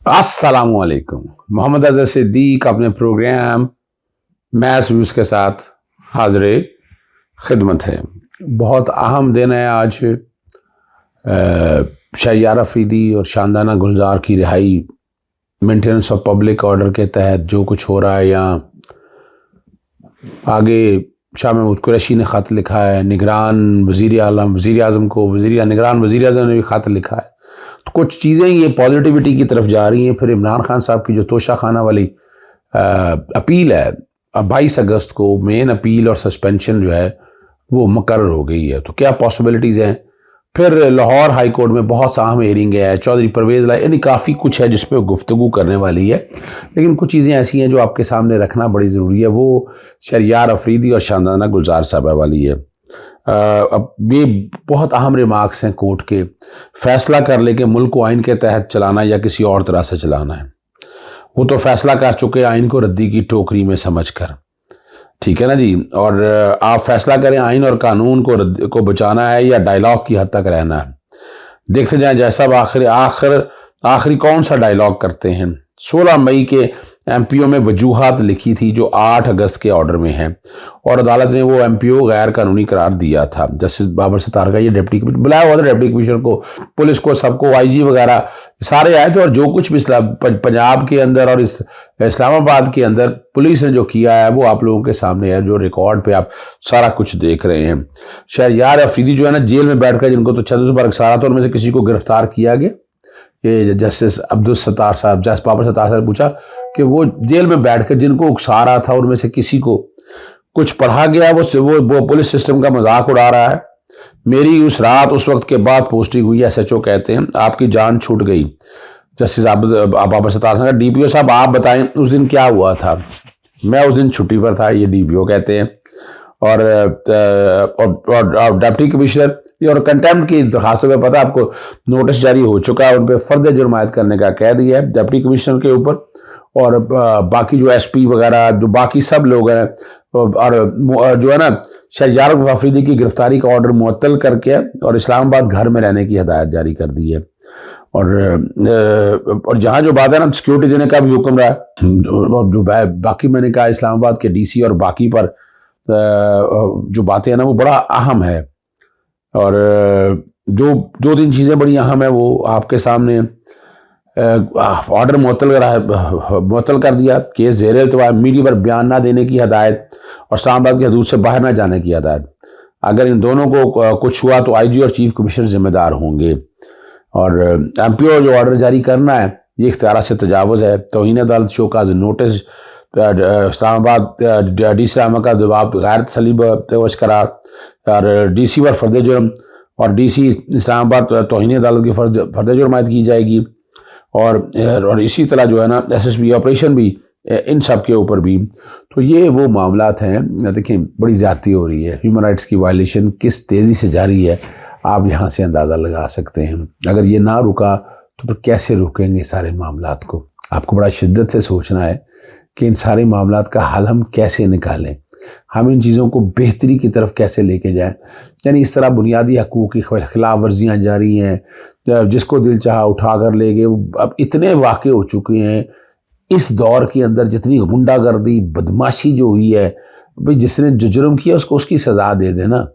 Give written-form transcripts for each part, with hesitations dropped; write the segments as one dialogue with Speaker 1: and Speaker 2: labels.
Speaker 1: अस्सलामुअलैकुम। मोहम्मद अज़हर सिद्दीक अपने programme match views के साथ हाज़िर खिदमत है। बहुत अहम दिन है आज। शहरयार अफरीदी और शानदाना गुलजार की रिहाई मेंटेनेंस ऑफ पब्लिक ऑर्डर के तहत जो कुछ हो रहा है। यहाँ आगे शाह महमूद कुरैशी ने ख़त लिखा है, निगरान वज़ीर आज़म को, निगरान वज़ीर आज़म ने भी ख़त लिखा है। तो कुछ चीज़ें ये पॉजिटिविटी की तरफ जा रही हैं। फिर इमरान खान साहब की जो तोशा खाना वाली अपील है, अब 22 अगस्त को मेन अपील और सस्पेंशन जो है वो मुकर्रर हो गई है। तो क्या पॉसिबिलिटीज़ हैं। फिर लाहौर हाई कोर्ट में बहुत सा अहम हेयरिंग है, चौधरी परवेज़ लाई, यानी काफ़ी कुछ है जिस पर गुफ्तगू करने वाली है। लेकिन कुछ चीज़ें ऐसी हैं जो आपके सामने रखना बड़ी ज़रूरी है। वो शहरयार अफरीदी और शानदाना गुलजार साहबा वाली है। अब ये बहुत अहम रिमार्क्स हैं कोर्ट के। फैसला कर ले कि मुल्क को आइन के तहत चलाना या किसी और तरह से चलाना है। वो तो फैसला कर चुके आइन को रद्दी की टोकरी में समझकर, ठीक है ना जी। और आप फैसला करें आइन और कानून को बचाना है या डायलॉग की हद तक रहना है। देखते जाएं जैसा आखिरी कौन सा डायलॉग करते हैं। 16 मई के एमपीओ में वजूहात लिखी थी जो 8 अगस्त के ऑर्डर में है, और अदालत ने वो एमपीओ गैर कानूनी करार दिया था। जस्टिस बाबर सत्तार का ये डिप्टी बुलाया हुआ था, डिप्टी कमिश्नर को, पुलिस को, सबको, आईजी वगैरह सारे आए थे। और जो कुछ भी पंजाब के अंदर और इस्लामाबाद के अंदर पुलिस ने जो किया है वो आप लोगों के सामने है, जो रिकॉर्ड पे आप सारा कुछ देख रहे हैं। शहरयार अफरीदी जो है ना, जेल में बैठकर जिनको तो चंद्रबर्ग सारा था, उनमें से किसी को गिरफ्तार किया गया। ये जस्टिस अब्दुल सत्तार साहब, जस्टिस बाबर सत्तार साहब ने पूछा कि वो जेल में बैठकर जिनको उकसा रहा था उनमें से किसी को कुछ पढ़ा गया, वो पुलिस सिस्टम का मजाक उड़ा रहा है। मेरी उस रात उस वक्त के बाद पोस्टिंग हुई, एसएचओ कहते हैं, आपकी जान छूट गई। जस्टिस बाबर सत्तार साहब, डीपीओ साहब आप बताएं उस दिन क्या हुआ था। मैं उस दिन छुट्टी पर था, ये डीपीओ कहते हैं। और डिप्टी कमिश्नर और कंटेम्प्ट की दरखास्तों में पता आपको नोटिस जारी हो चुका है, उन पर फर्द जुर्मायत करने का कह दिया है डिप्टी कमिश्नर के ऊपर। और बाकी जो एसपी वगैरह जो बाकी सब लोग हैं, और जो है ना, शहरयार अफरीदी की गिरफ्तारी का ऑर्डर मुअत्तल करके और इस्लामाबाद घर में रहने की हिदायत जारी कर दी है। और जहाँ जो बात है ना, सिक्योरिटी देने का भी हुक्म रहा है। जो बाकी मैंने कहा इस्लामाबाद के डीसी और बाकी पर जो बातें हैं ना वो बड़ा अहम है। और जो 2-3 चीज़ें बड़ी अहम है वो आपके सामने। ऑर्डर मुअत्तल कर दिया, केस ज़ेर इल्तवा, मीडिया पर बयान ना देने की हदायत और इस्लामाबाद की हदूद से बाहर ना जाने की हदायत। अगर इन दोनों को कुछ हुआ तो आईजी और चीफ कमिश्नर जिम्मेदार होंगे। और एमपीओ जो ऑर्डर जारी करना है ये इख्तियार से तजावुज़ है, तौहीन अदालत, शोकाज नोटिस, इस्लामाबाद डीसी का जवाब, गैर तसलीब करार, और डीसी पर फर्द जुर्म, और डीसी इस्लामाबाद तौहीन अदालत की फर्द जुर्मायत की जाएगी। और इसी तरह जो है ना एसएसबी ऑपरेशन भी, इन सब के ऊपर भी। तो ये वो मामलात हैं। देखिए बड़ी ज़्यादती हो रही है, ह्यूमन राइट्स की वायलेशन किस तेज़ी से जारी है आप यहाँ से अंदाज़ा लगा सकते हैं। अगर ये ना रुका तो फिर कैसे रुकेंगे सारे मामलात को। आपको बड़ा शिद्दत से सोचना है कि इन सारे मामलात का हल हम कैसे निकालें, हम इन चीज़ों को बेहतरी की तरफ कैसे लेके जाएं। यानी इस तरह बुनियादी हकूक़ की खिलाफ वर्जियाँ जारी हैं, जिसको दिल चाहा उठा कर ले गए। अब इतने वाक़े हो चुके हैं इस दौर के अंदर, जितनी गुंडागर्दी बदमाशी जो हुई है, भाई जिसने जो जुर्म किया उसको उसकी सज़ा दे देना।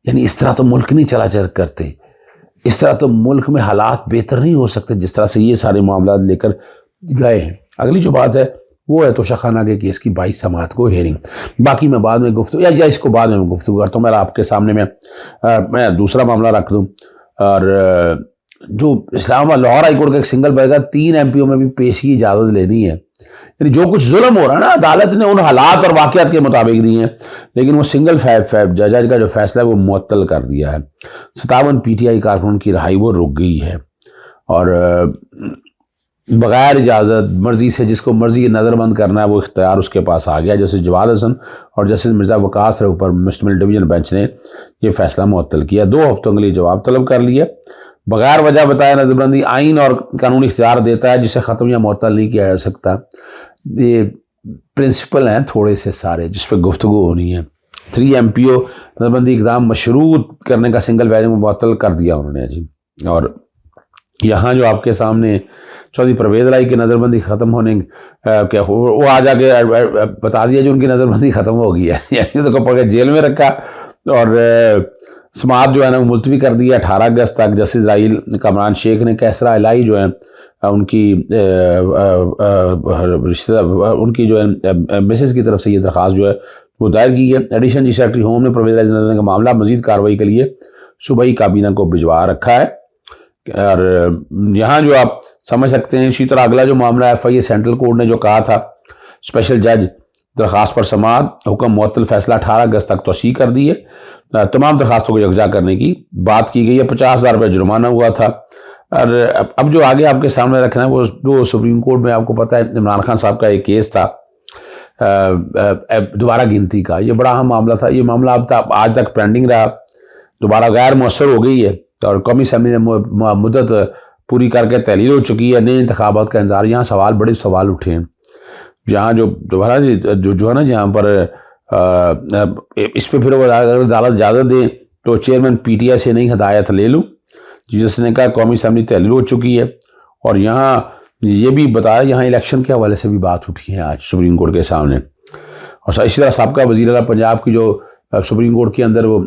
Speaker 1: यानी इस तरह तो मुल्क नहीं चला करते, इस तरह तो मुल्क में हालात बेहतर नहीं हो सकते जिस तरह से ये सारे मामला लेकर गए हैं। अगली जो बात है वो है तोशा खाना के केस की 22 समात को हेयरिंग। बाकी मैं बाद में गुफ्तगू या इसको बाद में गुफ्तगू करता हूँ। मैं आपके सामने मैं दूसरा मामला रख दूँ। और जो इस्लामाबाद लाहौर हाईकोर्ट का एक सिंगल बेंच 3 एमपीओ में भी पेश की इजाज़त लेनी है। यानी जो कुछ जुल्म हो रहा है ना, अदालत ने उन हालात और वाक़यात के मुताबिक दी हैं, लेकिन वो सिंगल जज का जो फैसला है वो मुअत्तल कर दिया है। 57 पीटीआई कारकुन की रहाई वो रुक गई है। और बग़ैर इजाज़त मर्ज़ी से जिसको मर्ज़ी नज़रबंद करना है वो इख्तियार उसके पास आ गया। जस्टिस जवाद हसन और जस्टिस मिर्ज़ा वकास रऊफ़ पर मुश्तमिल डिवीज़न बेंच ने यह फ़ैसला मुअत्तल किया। 2 हफ्तों के लिए जवाब तलब कर लिया। बगैर वजह बताया नज़रबंदी आइन और कानूनी इख्तियार देता है जिसे ख़त्म या मुअत्तल नहीं किया जा सकता। ये प्रिंसिपल हैं थोड़े से सारे जिस पर गुफ्तगू होनी है। 3 एमपीओ नज़रबंदी इक़दाम मशरूत करने का सिंगल बेंच में मुअत्तल कर दिया उन्होंने जी। और यहाँ जो आपके सामने चौधरी परवेज़ लाई की नज़रबंदी ख़त्म होने क्या वो आ जाके बता दिया जो उनकी नज़रबंदी ख़त्म हो गई है यानी तो पकड़ के जेल में रखा और समाअत जो है ना वो मुलतवी कर दिया 18 अगस्त तक। जस्टिस इजराइल कमरान शेख ने कैसरा इलाही जो है उनकी उनकी जो है मिसेस की तरफ से ये दरख्वास्त जो है वो दायर की है। एडिशनल चीफ सेक्रेटरी होम ने परवेज़ लाई का मामला मजीद कार्रवाई के लिए सूबाई काबीना को भिजवा रखा है। और यहाँ जो आप समझ सकते हैं इसी तरह अगला जो मामला FIA सेंट्रल कोर्ट ने जो कहा था स्पेशल जज दरख्वास्त पर समाअत हुक्म मुअत्तल फैसला 18 अगस्त तक तोसी कर दी है। तमाम दरख्वास्तों को यकजा करने की बात की गई है। 50,000 रुपये जुर्माना हुआ था। और अब जो आगे आपके सामने रखना है वो सुप्रीम कोर्ट में आपको पता है इमरान खान साहब का एक केस था दोबारा गिनती का। ये बड़ा अहम मामला था। ये मामला अब तक आज तक पेंडिंग रहा, दोबारा गैर मौसर हो गई है और कौमी असम्बली ने मुद्दत पूरी करके तहलील हो चुकी है। नए इंतखाबात का इंतजार। यहाँ बड़े सवाल उठे हैं जहाँ जो दोबारा जो है ना जहाँ पर इस पर फिर वो अगर अदालत इजाज़त दे तो चेयरमैन PTI से नहीं हदायत ले लूँ जिसने कहा कौमी असम्बली तहलील हो चुकी है। और यहाँ ये भी बताया यहाँ इलेक्शन के हवाले से भी बात उठी है आज सुप्रीम कोर्ट के सामने। और इसी तरह साबका वज़ीर आला पंजाब की जो सुप्रीम कोर्ट के अंदर वो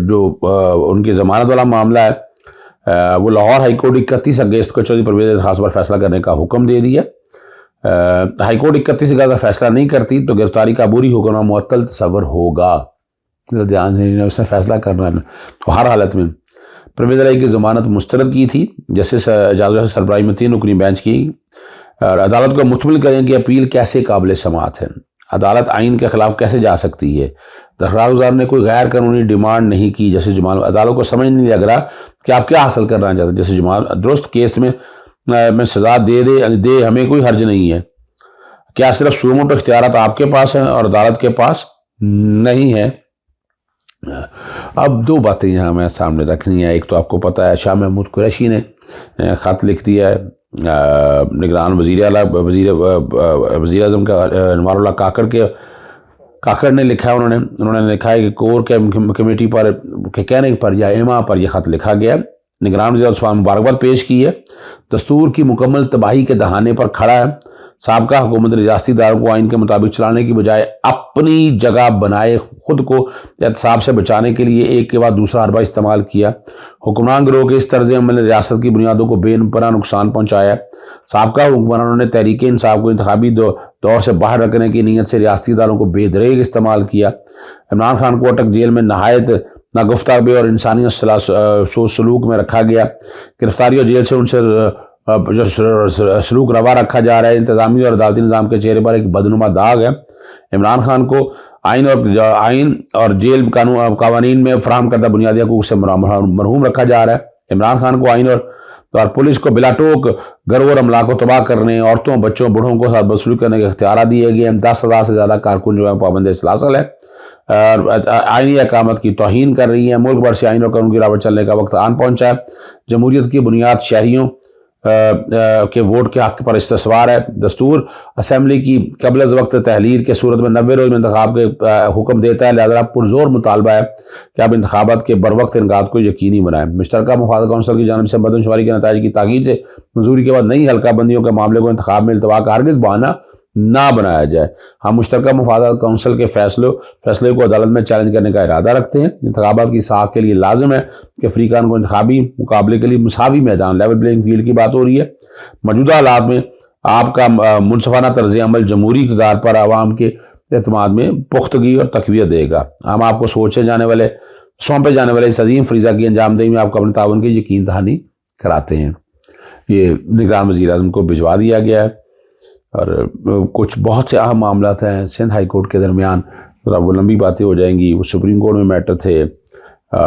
Speaker 1: जो उनकी ज़मानत वाला मामला है वो लाहौर हाई कोर्ट 31 अगस्त को चौधरी परवेज़ दरख्वास्त पर फैसला करने का हुक्म दे दिया। हाई कोर्ट 31 अगस्त का फैसला नहीं करती तो गिरफ्तारी का बुरी हुक्म मुअत्तल तस्वर होगा। ध्यान से उसने फैसला करना है तो हर हालत में परवेज़ लाई की ज़मानत मुस्तरद की थी। जस्टिस एजाज़ सरबराही में 3 रुकनी बेंच की और अदालत को मुतमिल करें कि अपील कैसे काबिल समाअत है, अदालत आइन के खिलाफ कैसे जा सकती है। दरख्वास्तदार ने कोई गैर कानूनी डिमांड नहीं की। जैसे जमाल अदालत को समझ नहीं लग रहा कि आप क्या हासिल करना चाहते हैं। जैसे जमाल दुरुस्त केस में सज़ा दे हमें कोई हर्ज नहीं है। क्या सिर्फ सूमोटो इख्तियारात आपके पास हैं और अदालत के पास नहीं है। अब 2 बातें यहाँ मैं सामने रखनी है। एक तो आपको पता है शाह महमूद कुरैशी ने ख़त लिख दिया है निगरान वज़ीर आज़म का अनवारुल्लाह काकड़ ने लिखा है। उन्होंने लिखा है कि कोर कमेटी पर के कहने पर या एमा पर यह ख़त लिखा गया। निगरान वज़ीर आज़म मुबारकबाद पेश की है। दस्तूर की मुकम्मल तबाही के दहाने पर खड़ा है। साबका हुकूमत ने रियासती इदारों को आइन के मुताबिक चलाने की बजाय अपनी जगह बनाए खुद को एहतसाब से बचाने के लिए एक के बाद दूसरा हरबा इस्तेमाल किया। हुक्मरान गिरोह के इस तर्ज अमल ने रियासत की बुनियादों को बेनपनाह नुकसान पहुँचाया। साबका हुक्मरानों ने तहरीक इंसाफ को इंतखाबी दौर से बाहर रखने की नीयत से रियासती इदारों को बेदरेग इस्तेमाल किया। इमरान खान को अटक जेल में नहायत नागुफ्ताबी और इंसानियत सोच सलूक में रखा गया। गिरफ्तारी और जेल से उनसे जो सलूक रवा रखा जा रहा है। इंतजामी और अदालती निज़ाम के चेहरे पर एक बदनुमा दाग है। इमरान खान को आइन और जेल कानून में फराहम करदा बुनियादी हकूक़ से मरहूम रखा जा रहा है। इमरान खान को आइन और पुलिस को बिला टोक घरों और अमला को तबाह करने, औरतों बच्चों बूढ़ों को साथ बसलूक करने के इख्तियार दिए गए हैं। 10,000 से ज़्यादा कारकुन जो है पाबंद सलासल है और आइनी अकामत की तौहीन कर रही है। मुल्क भर से आइन और कानून की रावत चलने का वक्त आन पहुँचा है। जमहूरियत की बुनियाद शहरियों के वोट के हक पर इस्तसवार है। दस्तूर असम्बली की कबल अज़ वक्त तहलील के सूरत में 90 रोज़ में इंतखाब के हुक्म देता है। लिहाजा पुरजोर मुतालबा है कि आप इंतखाबात के बर वक्त इनकाद को यकीनी बनाएं। मुश्तरका मुफादा कौंसिल की जानिब से मरदमशुमारी के नताइज की ताकीद से मंजूरी के बाद नई हल्का बंदियों के मामले को इंतखाब में इल्तवा का हरगिज़ बहाना ना बनाया जाए। हम मुश्तरका मुफादा कौंसिल के फैसले को अदालत में चैलेंज करने का इरादा रखते हैं। इंतखाबात की साख के लिए लाजिम है कि फ़रीकान को इंतखाबी मुकाबले के लिए मुसावी मैदान लेवल प्लेइंग फील्ड की बात हो रही है। मौजूदा हालात में आपका मुनसफाना तर्ज अमल जमहूरी इक़्तिदार पर आवाम के एतमाद में पुख्तगी और तक़वियत देगा। हम आपको सौंपे जाने वाले इस अजीम फरीज़ा की अंजामदही में आपको अपने ताउन की यकीन दहानी कराते हैं। ये निगरान वज़ीर आज़म को भिजवा दिया गया है और कुछ बहुत से अहम मामला हैं सिंध हाई कोर्ट के दरमियान। वो लंबी बातें हो जाएंगी। वो सुप्रीम कोर्ट में मैटर थे।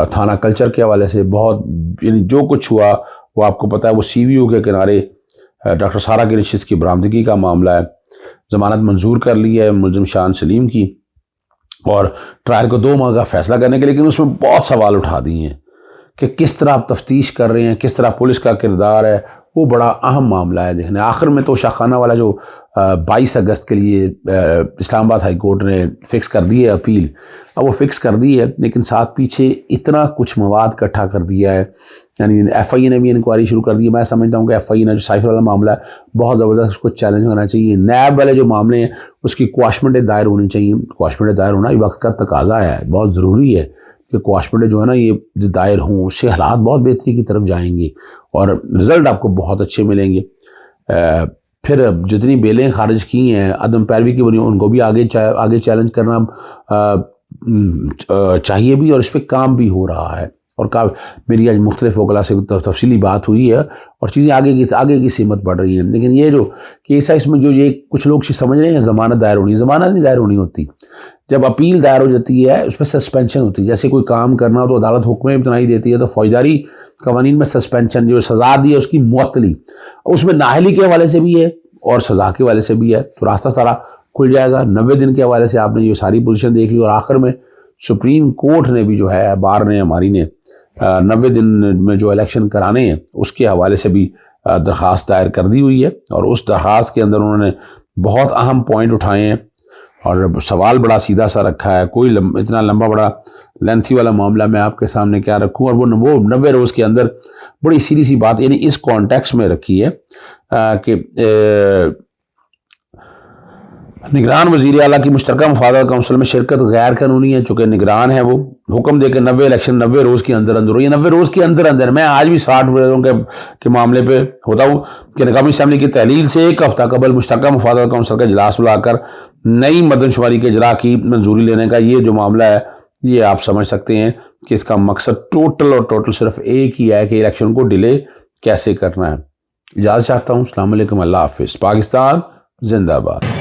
Speaker 1: थाना कल्चर के हवाले से बहुत यानी जो कुछ हुआ वो आपको पता है। वो CVO के किनारे डॉक्टर सारा की नशिस्त की बरामदगी का मामला है। ज़मानत मंजूर कर ली है मुलजिम शान सलीम की और ट्रायल को 2 माह का फैसला करने के, लेकिन उसमें बहुत सवाल उठा दिए हैं कि किस तरह आप तफ्तीश कर रहे हैं, किस तरह पुलिस का किरदार है। वो बड़ा अहम मामला है देखने। आखिर में तो शाखाना वाला जो 22 अगस्त के लिए इस्लामाबाद हाई कोर्ट ने फ़िक्स कर दी है अपील, अब वो फ़िक्स कर दी है, लेकिन साथ पीछे इतना कुछ मवाद इकट्ठा कर दिया है यानी FIA ने भी इंक्वायरी शुरू कर दी है। मैं समझता हूँ कि FIA ने जो साइफर वाला मामला है बहुत ज़बरदस्त, उसको चैलेंज करना चाहिए। नैब वाले जो मामले हैं उसकी क्वाशमेंटें दायर होनी चाहिए। क्वाशमेंटें दायर होना वक्त का तकाजा है, बहुत ज़रूरी है कि क्वाशमेंटें जो है ना ये दायर हों, उससे हालात बहुत बेहतरी की तरफ जाएंगे और रिज़ल्ट आपको बहुत अच्छे मिलेंगे। फिर जितनी बेलें खारिज की हैं अदम पैरवी की बनी, उनको भी आगे चैलेंज करना चाहिए भी, और इस पर काम भी हो रहा है। और मेरी आज मुख्तलिफ वकला से तफसीली बात हुई है और चीज़ें आगे की सीमत बढ़ रही हैं। लेकिन ये जो केस है इसमें जो ये कुछ लोग समझ रहे हैं ज़मानत दायर होनी, ज़मानत नहीं दायर होनी होती। जब अपील दायर हो जाती है उस पर सस्पेंशन होती है। जैसे कोई काम करना हो तो अदालत हुक्म इब्तनाई देती है, तो फौजदारी कवानीन में सस्पेंशन जो सज़ा दी है उसकी मुअत्तली, उसमें नाहली के हवाले से भी है और सज़ा के हवाले से भी है। तो रास्ता सारा खुल जाएगा। 90 दिन के हवाले से आपने ये सारी पोजीशन देख ली और आखिर में सुप्रीम कोर्ट ने भी जो है बार ने हमारी ने 90 दिन में जो इलेक्शन कराने हैं उसके हवाले से भी दरख्वास्त दायर कर दी हुई है। और उस दरख्वास्त के अंदर उन्होंने बहुत अहम पॉइंट उठाए हैं और सवाल बड़ा सीधा सा रखा है। कोई इतना लंबा बड़ा लेंथी वाला मामला मैं आपके सामने क्या रखूं, और वो 90 रोज़ के अंदर बड़ी सीधी सी बात यानी इस कॉन्टेक्स्ट में रखी है कि निगरान वज़ीर आला की मुश्तरका मुफादत काउंसिल में शिरकत गैर कानूनी है। चूँकि निगरान है वो हुक्म दे के 90 इलेक्शन 90 रोज़ के अंदर अंदर हो। ये 90 रोज़ के अंदर अंदर मैं आज भी 60 रोज़ों के मामले पे होता हूँ कि निकामी असम्बली की तहलील से एक हफ़्ता कबल मुश्तरका मुफादत काउंसिल का इजलास बुलाकर नई मर्दमशुमारी के इजरा की मंजूरी लेने का ये जो मामला है ये आप समझ सकते हैं कि इसका मकसद टोटल सिर्फ एक ही है कि इलेक्शन को डिले कैसे करना है। इजाज़त चाहता हूँ। अस्सलाम वालेकुम, अल्लाह हाफ़िज़। पाकिस्तान जिंदाबाद।